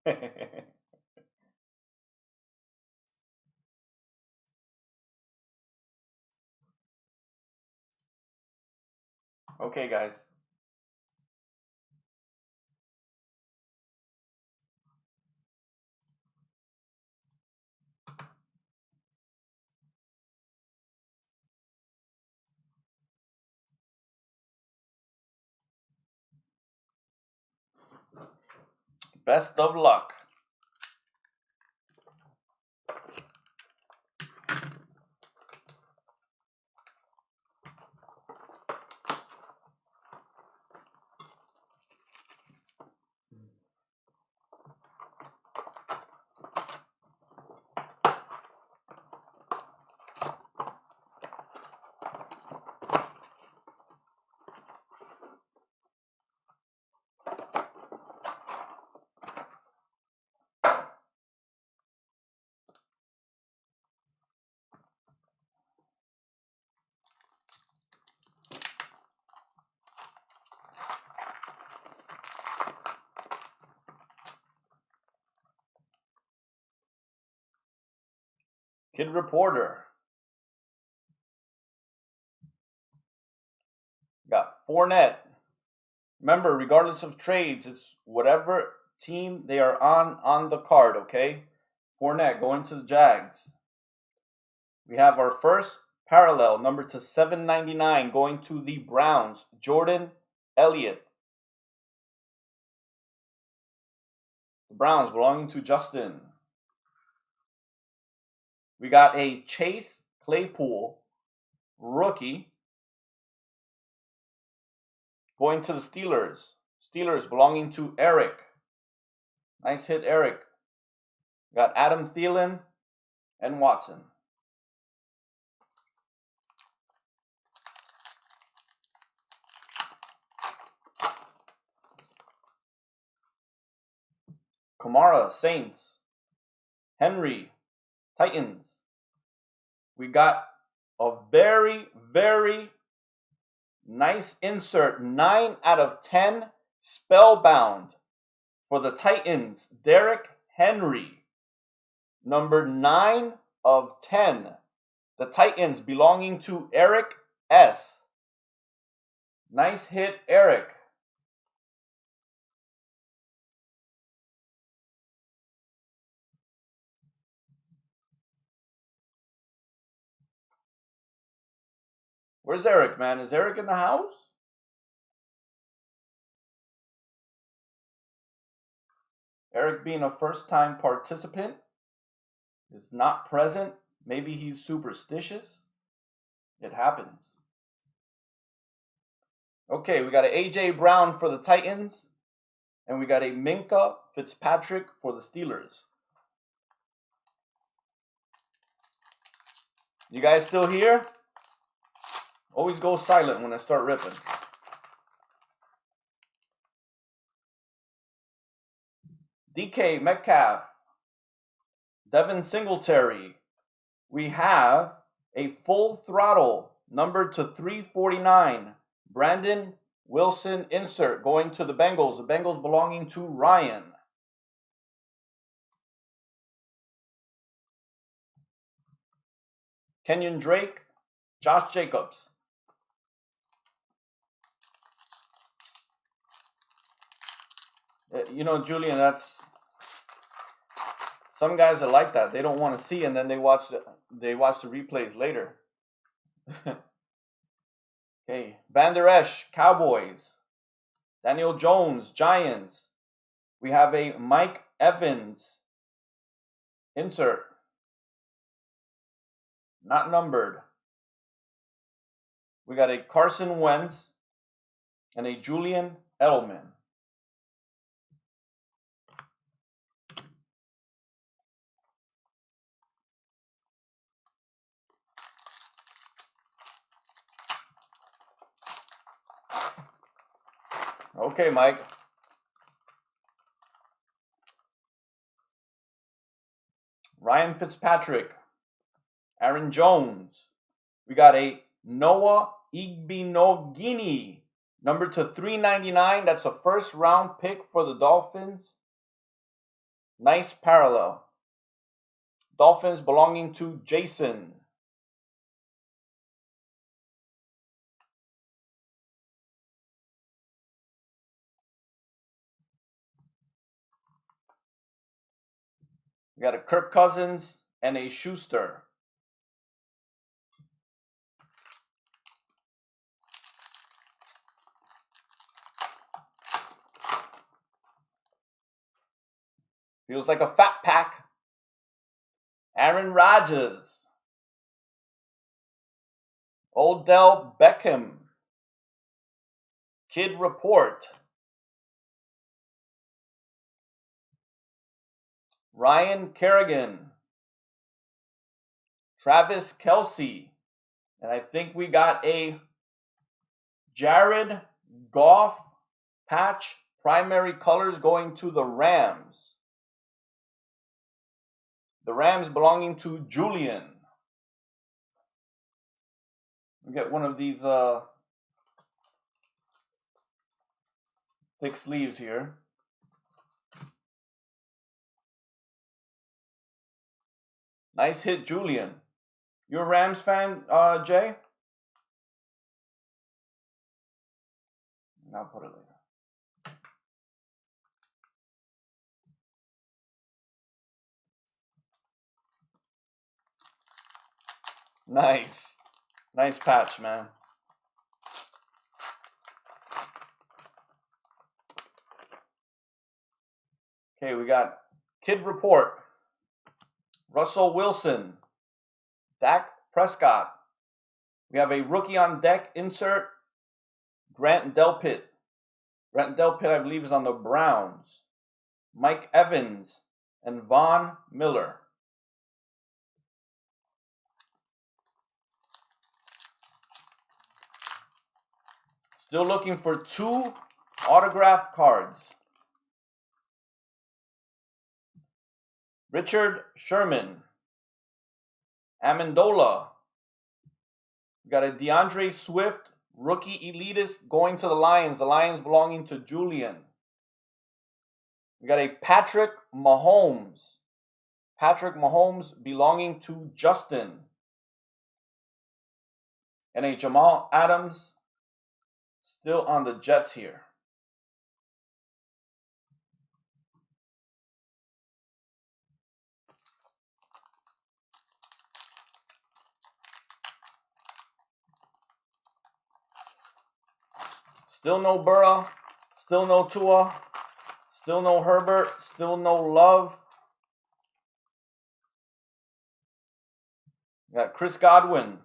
Okay, guys. Best of luck. Kid Reporter. Got Fournette. Remember, regardless of trades, it's whatever team they are on the card, okay? Fournette going to the Jags. We have our first parallel, number to 799, going to the Browns, Jordan Elliott. The Browns belonging to Justin. We got a Chase Claypool rookie going to the Steelers. Steelers belonging to Eric. Nice hit, Eric. We got Adam Thielen and Watson. Kamara, Saints. Henry, Titans. We got a very, very nice insert. 9 out of 10 spellbound for the Titans. Derrick Henry. Number 9 of 10. The Titans belonging to Eric S. Nice hit, Eric. Where's Eric, man? Is Eric in the house? Eric, being a first-time participant, is not present. Maybe he's superstitious. It happens. Okay, we got an A.J. Brown for the Titans, and we got a Minka Fitzpatrick for the Steelers. You guys still here? Always go silent when I start ripping. DK Metcalf. Devin Singletary. We have a full throttle, number to 349. Brandon Wilson insert going to the Bengals. The Bengals belonging to Ryan. Kenyon Drake. Josh Jacobs. You know, Julian, that's some guys are like that. They don't want to see, and then they watch the replays later. Okay, Van Der Esch, Cowboys. Daniel Jones, Giants. We have a Mike Evans insert, not numbered. We got a Carson Wentz and a Julian Edelman. Okay, Mike. Ryan Fitzpatrick. Aaron Jones. We got a Noah Igbinoghene. Number to 399. That's a first round pick for the Dolphins. Nice parallel. Dolphins belonging to Jason. We got a Kirk Cousins and a Schuster. Feels like a fat pack. Aaron Rodgers. Odell Beckham. Kid Report. Ryan Kerrigan. Travis Kelce. And I think we got a Jared Goff patch. Primary colors going to the Rams. The Rams belonging to Julian. We get one of these thick sleeves here. Nice hit, Julian. You a Rams fan, Jay? I'll put it later. Nice. Nice patch, man. Okay, we got Kid Report. Russell Wilson. Dak Prescott. We have a rookie on deck insert. Grant Delpit. Grant Delpit, I believe, is on the Browns. Mike Evans and Von Miller. Still looking for 2 autograph cards. Richard Sherman. Amendola. We got a DeAndre Swift, rookie elitist, going to the Lions. The Lions belonging to Julian. We got a Patrick Mahomes. Patrick Mahomes belonging to Justin. And a Jamal Adams still on the Jets here. Still no Burrow. Still no Tua. Still no Herbert. Still no Love. We got Chris Godwin.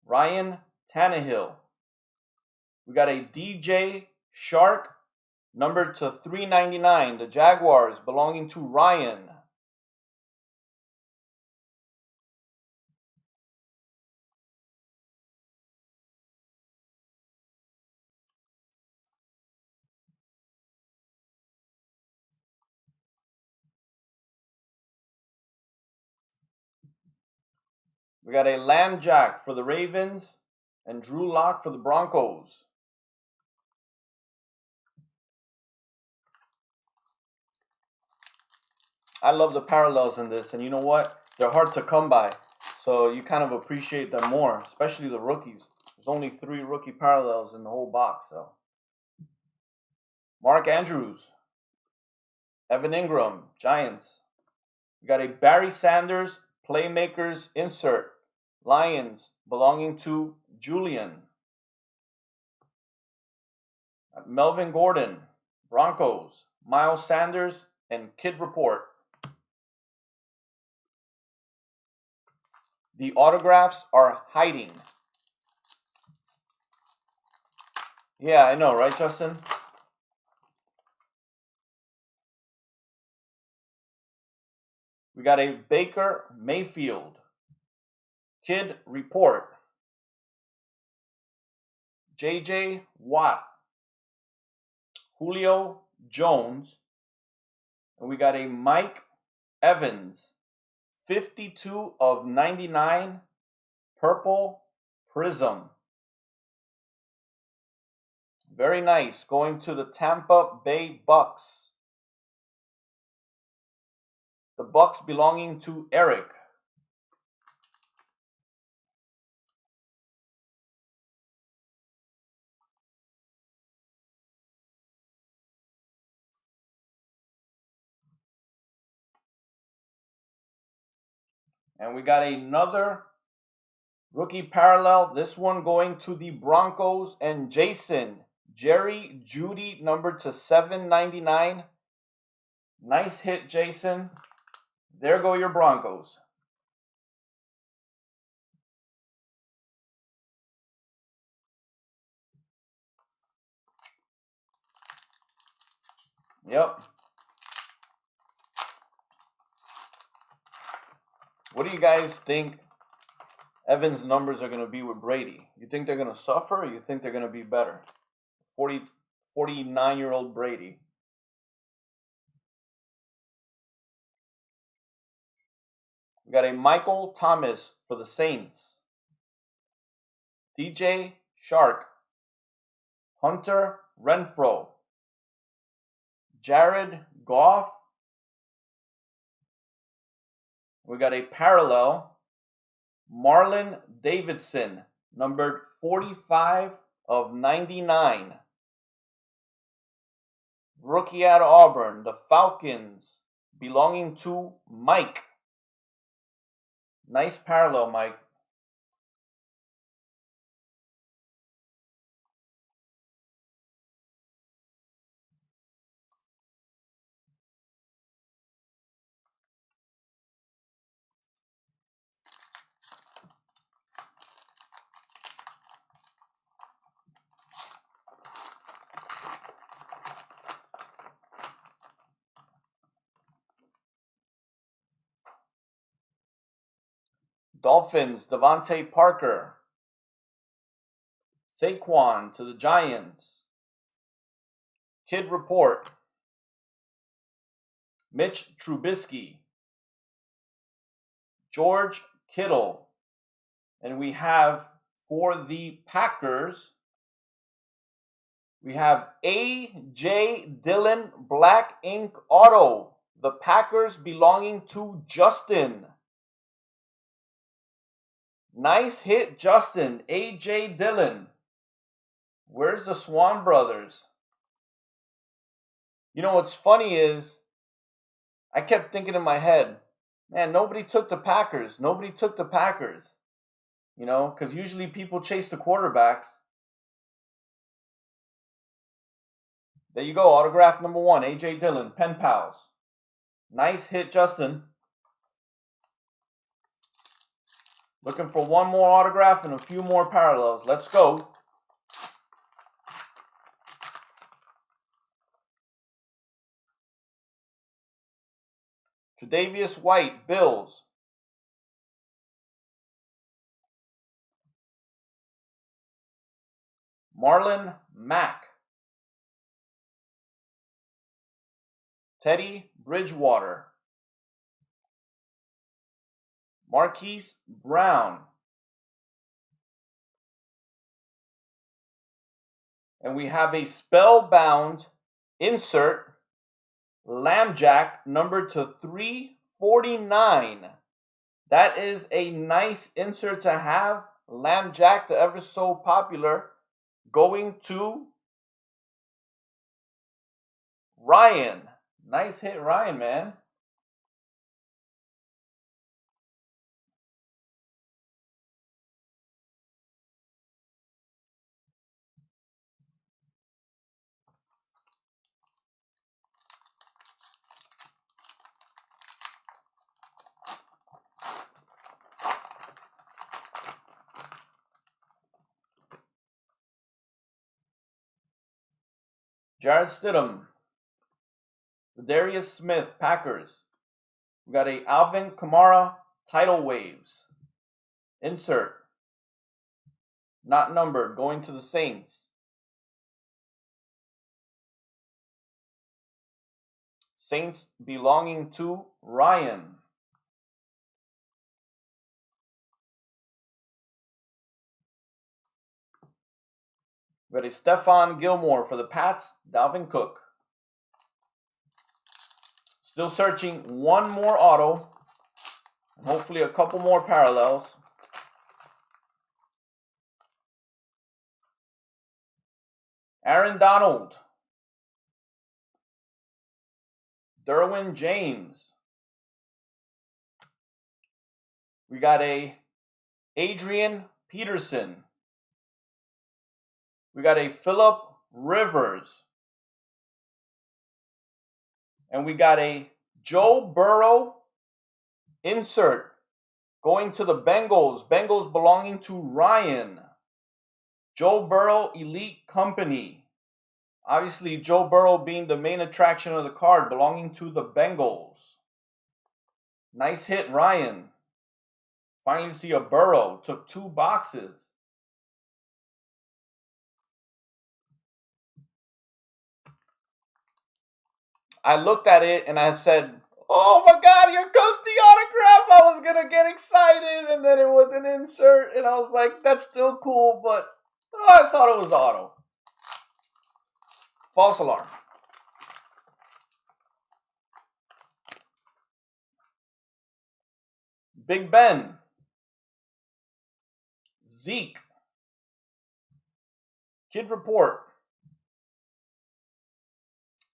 Ryan Tannehill. We got a DJ Shark, numbered to 399. The Jaguars belonging to Ryan. We got a Lamb Jack for the Ravens and Drew Lock for the Broncos. I love the parallels in this, and you know what? They're hard to come by, so you kind of appreciate them more, especially the rookies. There's only 3 rookie parallels in the whole box, so. Mark Andrews. Evan Ingram, Giants. We got a Barry Sanders, Playmakers insert. Lions, belonging to Julian. Melvin Gordon, Broncos. Miles Sanders, and Kid Report. The autographs are hiding. Yeah, I know, right, Justin? We got a Baker Mayfield. Kid Report. JJ Watt. Julio Jones. And we got a Mike Evans. 52 of 99. Purple Prism. Very nice. Going to the Tampa Bay Bucks. The Bucks belonging to Eric. And we got another rookie parallel. This one going to the Broncos and Jason. Jerry Jeudy, numbered to 799. Nice hit, Jason. There go your Broncos. Yep. What do you guys think Evans' numbers are going to be with Brady? You think they're going to suffer, or you think they're going to be better? 49-year-old Brady. We got a Michael Thomas for the Saints. DJ Shark. Hunter Renfrow. Jared Goff. We got a parallel. Marlon Davidson, numbered 45 of 99. Rookie out of Auburn, the Falcons, belonging to Mike. Nice parallel, Mike. Dolphins, Devontae Parker. Saquon to the Giants. Kid Report. Mitch Trubisky. George Kittle. And we have, for the Packers, we have A.J. Dillon Black Ink Auto. The Packers belonging to Justin. Nice hit, Justin. A.J. Dillon. Where's the Swan Brothers? You know what's funny is, I kept thinking in my head, man, nobody took the Packers. Nobody took the Packers. You know, because usually people chase the quarterbacks. There you go, autograph number 1, A.J. Dillon, Pen Pals. Nice hit, Justin. Looking for one more autograph and a few more parallels. Let's go. Tre'Davious White, Bills. Marlon Mack. Teddy Bridgewater. Marquise Brown. And we have a spellbound insert, Lambjack, numbered to 349. That is a nice insert to have. Lambjack, the ever so popular, going to Ryan. Nice hit, Ryan, man. Jared Stidham. Darius Smith, Packers. We got a Alvin Kamara, Tidal Waves. Insert. Not numbered, going to the Saints. Saints belonging to Ryan. We got a Stephon Gilmore for the Pats, Dalvin Cook. Still searching one more auto. And hopefully a couple more parallels. Aaron Donald. Derwin James. We got a Adrian Peterson. We got a Phillip Rivers. And we got a Joe Burrow insert going to the Bengals. Bengals belonging to Ryan. Joe Burrow Elite Company. Obviously, Joe Burrow being the main attraction of the card, belonging to the Bengals. Nice hit, Ryan. Finally see a Burrow. Took 2 boxes. I looked at it and I said, oh my God, here comes the autograph. I was going to get excited, and then it was an insert, and I was like, that's still cool, but I thought it was auto. False alarm. Big Ben. Zeke. Kid Report.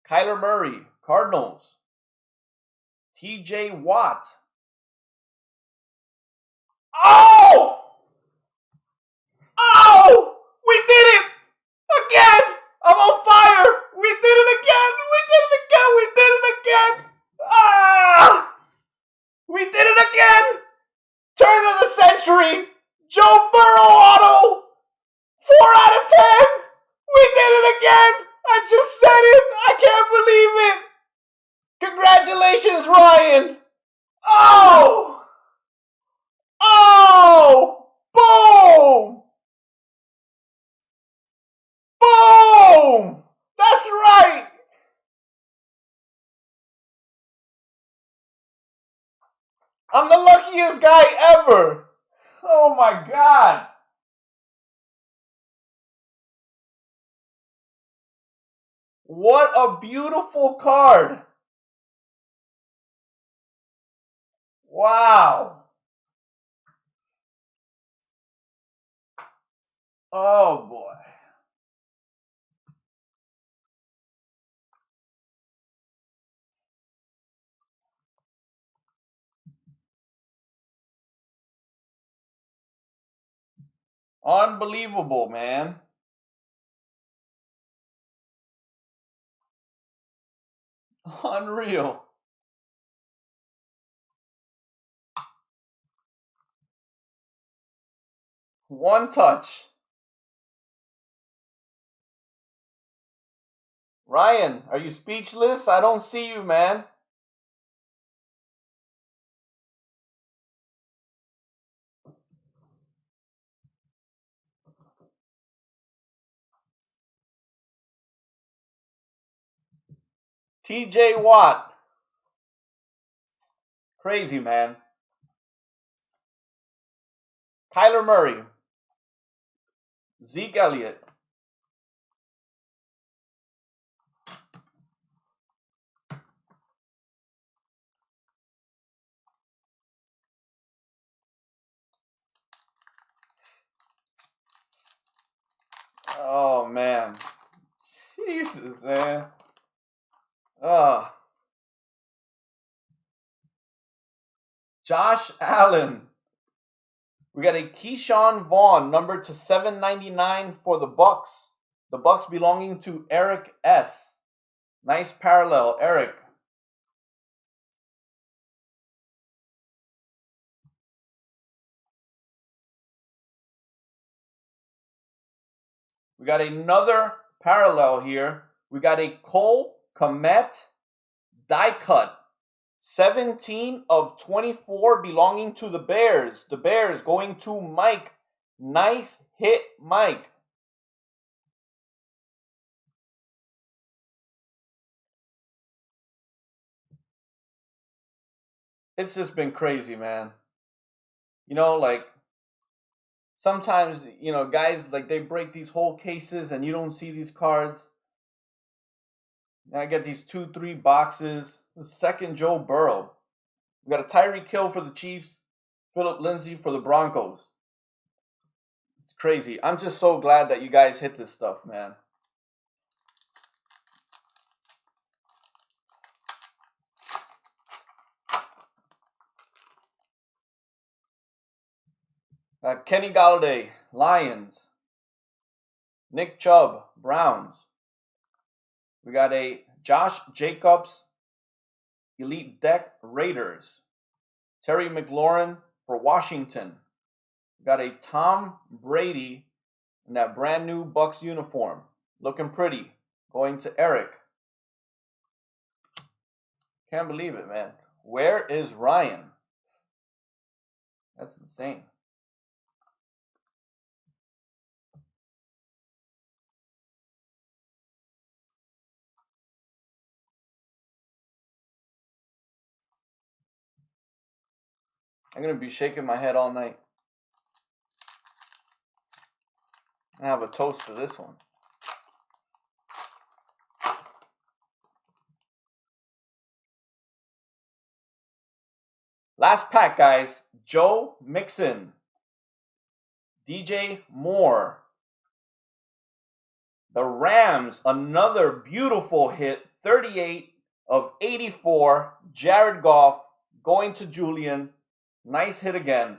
Kyler Murray. Cardinals. TJ Watt. Oh! Oh! We did it! Again! I'm on fire! We did it again! We did it again! We did it again! Ah! We did it again! Turn of the century! Joe Burrow auto! 4 out of 10! We did it again! I just said it! I can't believe it! Congratulations, Ryan! Oh! Oh! Boom! Boom! That's right! I'm the luckiest guy ever! Oh my God! What a beautiful card! Wow! Oh boy. Unbelievable, man. Unreal. One touch. Ryan, are you speechless? I don't see you, man. TJ Watt. Crazy, man. Kyler Murray. Zeke Elliott. Oh, man. Jesus, man. Josh Allen. We got a Keyshawn Vaughn, number to 799 for the Bucks. The Bucks belonging to Eric S. Nice parallel, Eric. We got another parallel here. We got a Cole Kmet die cut. 17 of 24 belonging to the Bears. The Bears going to Mike. Nice hit, Mike. It's just been crazy, man. You know, like, sometimes, you know, guys, like, they break these whole cases and you don't see these cards. And I get these 2-3 boxes. The second Joe Burrow. We got a Tyreek Hill for the Chiefs, Phillip Lindsay for the Broncos. It's crazy. I'm just so glad that you guys hit this stuff, man. Kenny Galladay, Lions. Nick Chubb, Browns. We got a Josh Jacobs, Elite Deck, Raiders. Terry McLaurin for Washington. We got a Tom Brady in that brand new Bucks uniform. Looking pretty. Going to Eric. Can't believe it, man. Where is Ryan? That's insane. I'm going to be shaking my head all night. I have a toast for this one. Last pack, guys. Joe Mixon. DJ Moore. The Rams, another beautiful hit. 38 of 84. Jared Goff going to Julian. Nice hit again.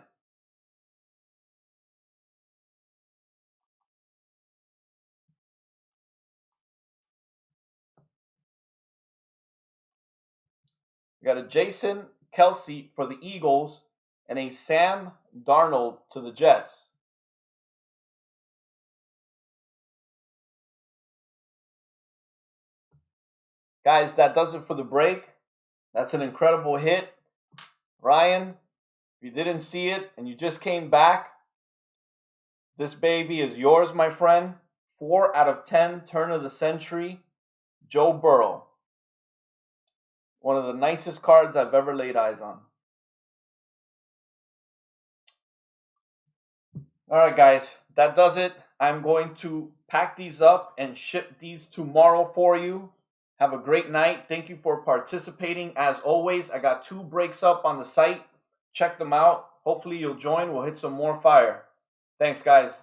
We got a Jason Kelsey for the Eagles and a Sam Darnold to the Jets. Guys, that does it for the break. That's an incredible hit. Ryan, if you didn't see it and you just came back, this baby is yours, my friend. 4 out of 10, turn of the century, Joe Burrow. One of the nicest cards I've ever laid eyes on. All right, guys, that does it. I'm going to pack these up and ship these tomorrow for you. Have a great night. Thank you for participating. As always, I got 2 breaks up on the site. Check them out. Hopefully you'll join. We'll hit some more fire. Thanks, guys.